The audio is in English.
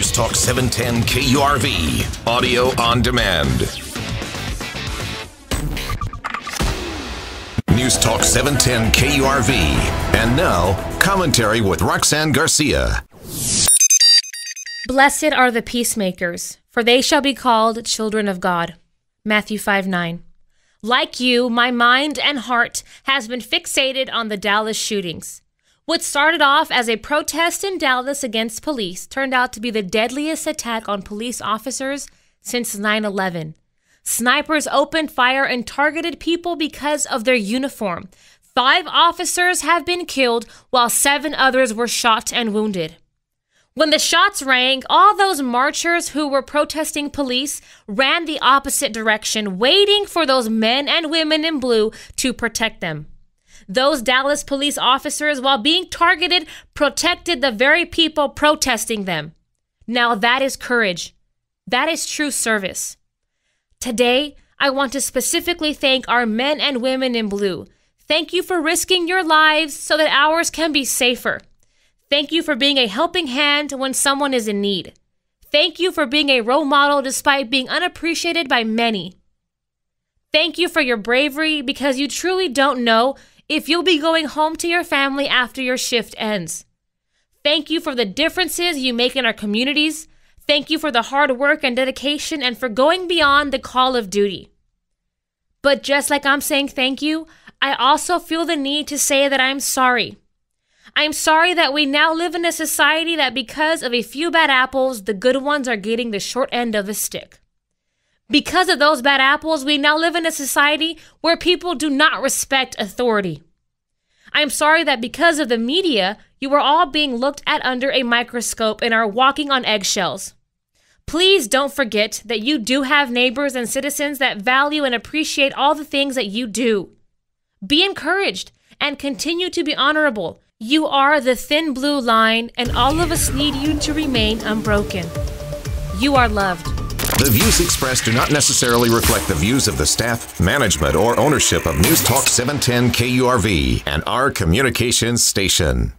News Talk 710 KURV, audio on demand. News Talk 710 KURV. And now, commentary with Roxanne Garcia. Blessed are the peacemakers, for they shall be called children of God. Matthew 5:9. Like you, my mind and heart has been fixated on the Dallas shootings. What started off as a protest in Dallas against police turned out to be the deadliest attack on police officers since 9/11. Snipers opened fire and targeted people because of their uniform. 5 officers have been killed while 7 others were shot and wounded. When the shots rang, all those marchers who were protesting police ran the opposite direction, waiting for those men and women in blue to protect them. Those Dallas police officers, while being targeted, protected the very people protesting them. Now that is courage. That is true service. Today, I want to specifically thank our men and women in blue. Thank you for risking your lives so that ours can be safer. Thank you for being a helping hand when someone is in need. Thank you for being a role model despite being unappreciated by many. Thank you for your bravery because you truly don't know if you'll be going home to your family after your shift ends. Thank you for the differences you make in our communities. Thank you for the hard work and dedication and for going beyond the call of duty. But just like I'm saying thank you, I also feel the need to say that I'm sorry. I'm sorry that we now live in a society that because of a few bad apples, the good ones are getting the short end of the stick. Because of those bad apples, we now live in a society where people do not respect authority. I'm sorry that because of the media, you are all being looked at under a microscope and are walking on eggshells. Please don't forget that you do have neighbors and citizens that value and appreciate all the things that you do. Be encouraged and continue to be honorable. You are the thin blue line, and all of us need you to remain unbroken. You are loved. The views expressed do not necessarily reflect the views of the staff, management, or ownership of News Talk 710 KURV and our communications station.